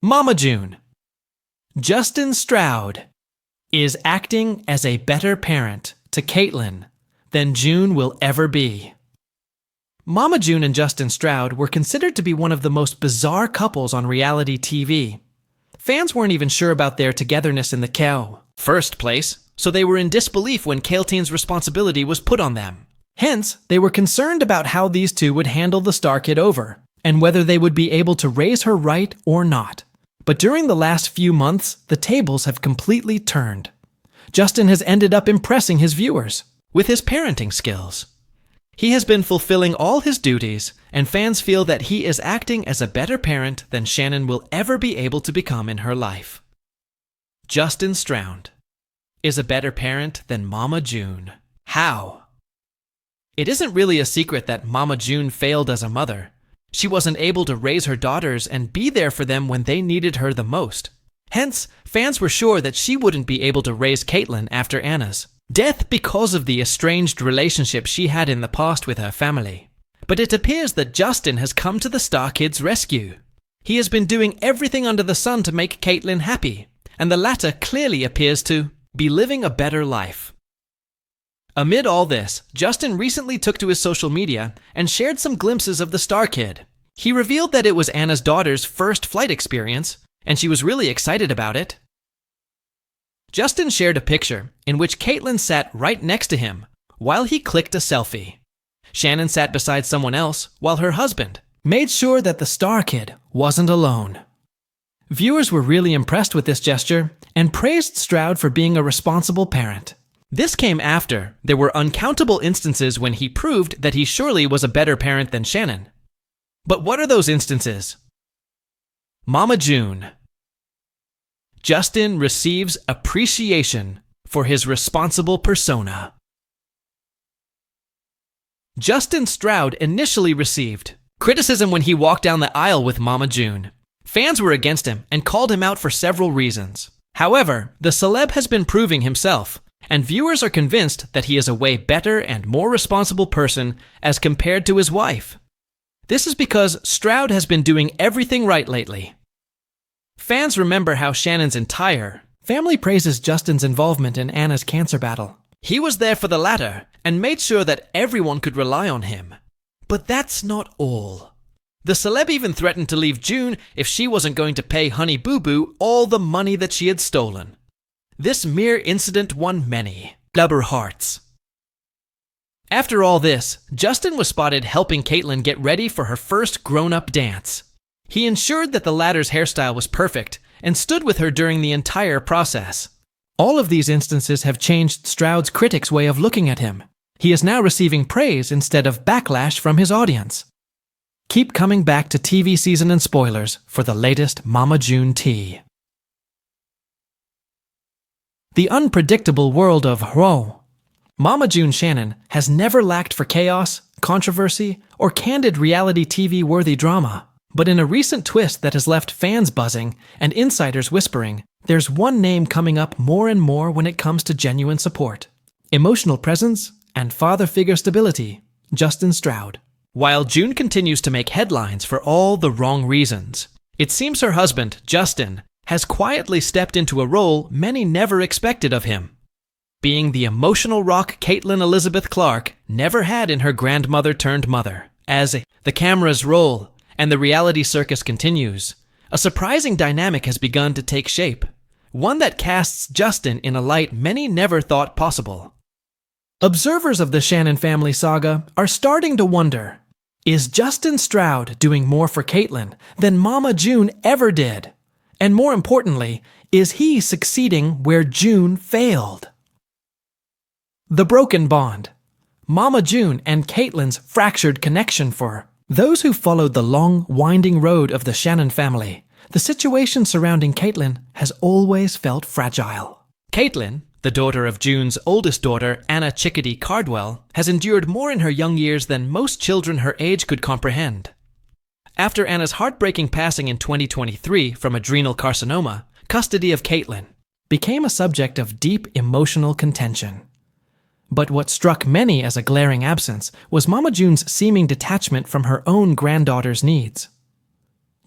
Mama June. Justin Stroud is acting as a better parent to Caitlyn than June will ever be. Mama June and Justin Stroud were considered to be one of the most bizarre couples on reality TV. Fans weren't even sure about their togetherness in the first place, so they were in disbelief when Caitlyn's responsibility was put on them. Hence, they were concerned about how these two would handle the star kid over, and whether they would be able to raise her right or not. But during the last few months, the tables have completely turned. Justin has ended up impressing his viewers with his parenting skills. He has been fulfilling all his duties, and fans feel that he is acting as a better parent than Shannon will ever be able to become in her life. Justin Stroud is a better parent than Mama June. How? It isn't really a secret that Mama June failed as a mother. She wasn't able to raise her daughters and be there for them when they needed her the most. Hence, fans were sure that she wouldn't be able to raise Caitlyn after Anna's death because of the estranged relationship she had in the past with her family. But it appears that Justin has come to the Star Kid's rescue. He has been doing everything under the sun to make Caitlyn happy, and the latter clearly appears to be living a better life. Amid all this, Justin recently took to his social media and shared some glimpses of the Star Kid. He revealed that it was Anna's daughter's first flight experience, and she was really excited about it. Justin shared a picture in which Caitlyn sat right next to him while he clicked a selfie. Shannon sat beside someone else while her husband made sure that the Star Kid wasn't alone. Viewers were really impressed with this gesture and praised Stroud for being a responsible parent. This came after there were uncountable instances when he proved that he surely was a better parent than Shannon. But what are those instances? Mama June. Justin receives appreciation for his responsible persona. Justin Stroud initially received criticism when he walked down the aisle with Mama June. Fans were against him and called him out for several reasons. However, the celeb has been proving himself, and viewers are convinced that he is a way better and more responsible person as compared to his wife. This is because Stroud has been doing everything right lately. Fans remember how Shannon's entire family praises Justin's involvement in Anna's cancer battle. He was there for the latter and made sure that everyone could rely on him. But that's not all. The celeb even threatened to leave June if she wasn't going to pay Honey Boo Boo all the money that she had stolen. This mere incident won many blubber hearts. After all this, Justin was spotted helping Caitlyn get ready for her first grown-up dance. He ensured that the latter's hairstyle was perfect and stood with her during the entire process. All of these instances have changed Stroud's critics' way of looking at him. He is now receiving praise instead of backlash from his audience. Keep coming back to TV season and spoilers for the latest Mama June tea. The unpredictable world of Hro. Mama June Shannon has never lacked for chaos, controversy, or candid reality TV-worthy drama. But in a recent twist that has left fans buzzing and insiders whispering, there's one name coming up more and more when it comes to genuine support, emotional presence, and father figure stability, Justin Stroud. While June continues to make headlines for all the wrong reasons, it seems her husband, Justin, has quietly stepped into a role many never expected of him. Being the emotional rock Caitlyn Elizabeth Clark never had in her grandmother-turned-mother. As the cameras roll and the reality circus continues, a surprising dynamic has begun to take shape, one that casts Justin in a light many never thought possible. Observers of the Shannon family saga are starting to wonder, is Justin Stroud doing more for Caitlyn than Mama June ever did? And more importantly, is he succeeding where June failed? The broken bond. Mama June and Caitlyn's fractured connection. For those who followed the long, winding road of the Shannon family, the situation surrounding Caitlyn has always felt fragile. Caitlyn, the daughter of June's oldest daughter, Anna Chickadee Cardwell, has endured more in her young years than most children her age could comprehend. After Anna's heartbreaking passing in 2023 from adrenal carcinoma, custody of Caitlyn became a subject of deep emotional contention. But what struck many as a glaring absence was Mama June's seeming detachment from her own granddaughter's needs.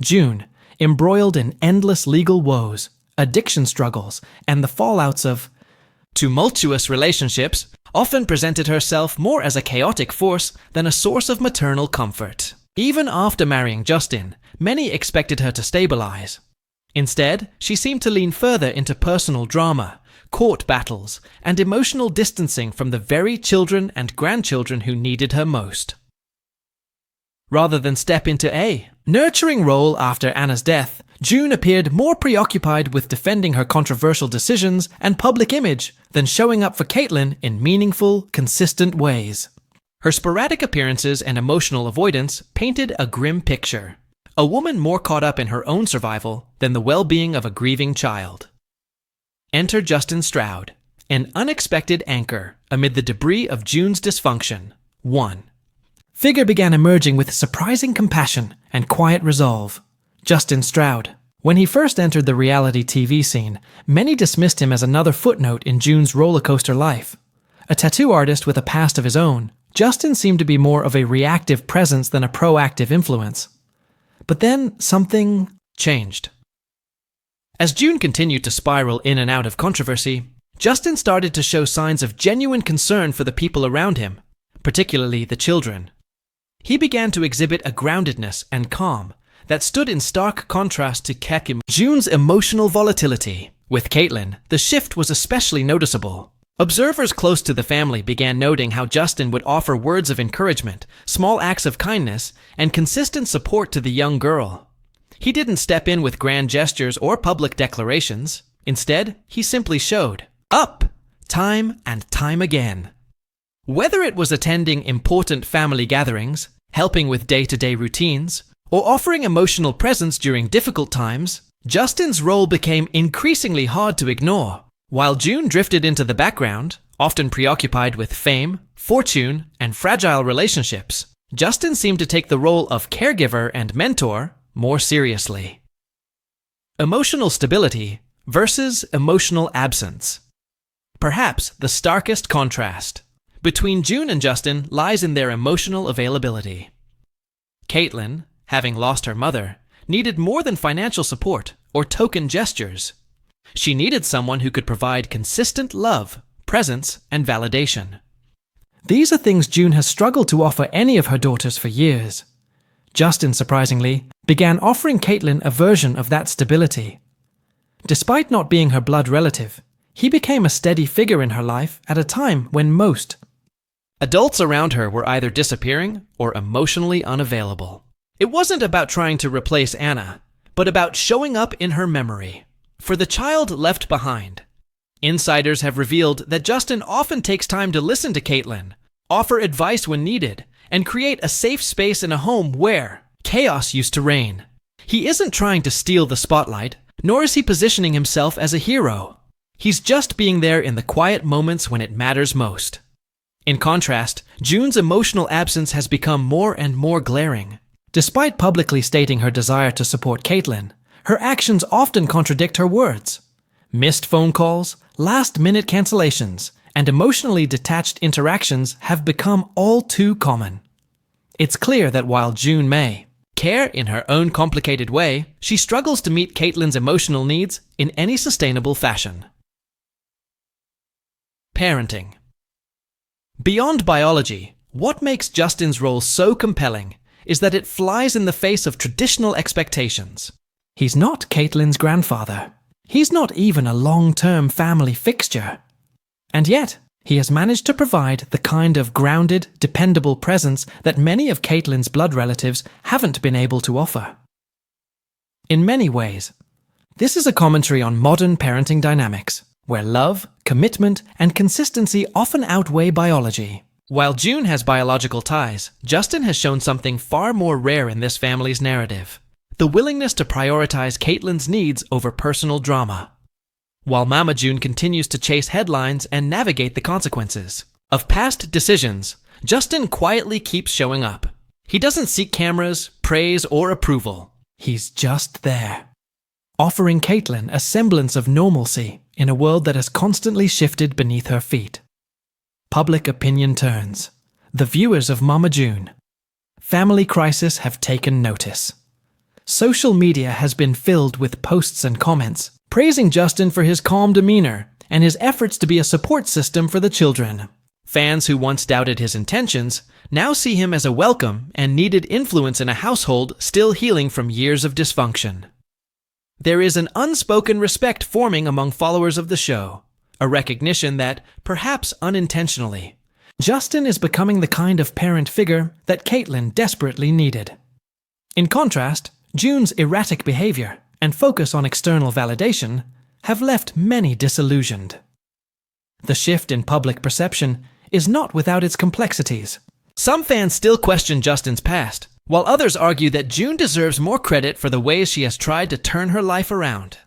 June, embroiled in endless legal woes, addiction struggles, and the fallouts of tumultuous relationships, often presented herself more as a chaotic force than a source of maternal comfort. Even after marrying Justin, many expected her to stabilize. Instead, she seemed to lean further into personal drama, court battles, and emotional distancing from the very children and grandchildren who needed her most. Rather than step into a nurturing role after Anna's death, June appeared more preoccupied with defending her controversial decisions and public image than showing up for Caitlin in meaningful, consistent ways. Her sporadic appearances and emotional avoidance painted a grim picture. A woman more caught up in her own survival than the well-being of a grieving child. Enter Justin Stroud, an unexpected anchor amid the debris of June's dysfunction. 1. Figure began emerging with surprising compassion and quiet resolve. Justin Stroud. When he first entered the reality TV scene, many dismissed him as another footnote in June's rollercoaster life. A tattoo artist with a past of his own, Justin seemed to be more of a reactive presence than a proactive influence. But then something changed. As June continued to spiral in and out of controversy, Justin started to show signs of genuine concern for the people around him, particularly the children. He began to exhibit a groundedness and calm that stood in stark contrast to June's emotional volatility. With Caitlin, the shift was especially noticeable. Observers close to the family began noting how Justin would offer words of encouragement, small acts of kindness, and consistent support to the young girl. He didn't step in with grand gestures or public declarations. Instead, he simply showed up, time and time again. Whether it was attending important family gatherings, helping with day-to-day routines, or offering emotional presence during difficult times, Justin's role became increasingly hard to ignore. While June drifted into the background, often preoccupied with fame, fortune, and fragile relationships, Justin seemed to take the role of caregiver and mentor more seriously. Emotional stability versus emotional absence. Perhaps the starkest contrast between June and Justin lies in their emotional availability. Caitlin, having lost her mother, needed more than financial support or token gestures. She needed someone who could provide consistent love, presence, and validation. These are things June has struggled to offer any of her daughters for years. Justin, surprisingly, began offering Caitlin a version of that stability. Despite not being her blood relative, he became a steady figure in her life at a time when most adults around her were either disappearing or emotionally unavailable. It wasn't about trying to replace Anna, but about showing up in her memory. For the child left behind, insiders have revealed that Justin often takes time to listen to Caitlin, offer advice when needed, and create a safe space in a home where chaos used to reign. He isn't trying to steal the spotlight, nor is he positioning himself as a hero. He's just being there in the quiet moments when it matters most. In contrast, June's emotional absence has become more and more glaring. Despite publicly stating her desire to support Caitlin, her actions often contradict her words. Missed phone calls, last-minute cancellations, and emotionally detached interactions have become all too common. It's clear that while June may care in her own complicated way, she struggles to meet Caitlin's emotional needs in any sustainable fashion. Parenting. Beyond biology, what makes Justin's role so compelling is that it flies in the face of traditional expectations. He's not Caitlin's grandfather. He's not even a long-term family fixture. And yet, he has managed to provide the kind of grounded, dependable presence that many of Caitlin's blood relatives haven't been able to offer. In many ways, this is a commentary on modern parenting dynamics, where love, commitment, and consistency often outweigh biology. While June has biological ties, Justin has shown something far more rare in this family's narrative: the willingness to prioritize Caitlin's needs over personal drama. While Mama June continues to chase headlines and navigate the consequences of past decisions, Justin quietly keeps showing up. He doesn't seek cameras, praise, or approval. He's just there, offering Caitlin a semblance of normalcy in a world that has constantly shifted beneath her feet. Public opinion turns. The viewers of Mama June. Family crisis have taken notice. Social media has been filled with posts and comments, praising Justin for his calm demeanor and his efforts to be a support system for the children. Fans who once doubted his intentions now see him as a welcome and needed influence in a household still healing from years of dysfunction. There is an unspoken respect forming among followers of the show, a recognition that, perhaps unintentionally, Justin is becoming the kind of parent figure that Caitlyn desperately needed. In contrast, June's erratic behavior and focus on external validation have left many disillusioned. The shift in public perception is not without its complexities. Some fans still question Justin's past, while others argue that June deserves more credit for the ways she has tried to turn her life around.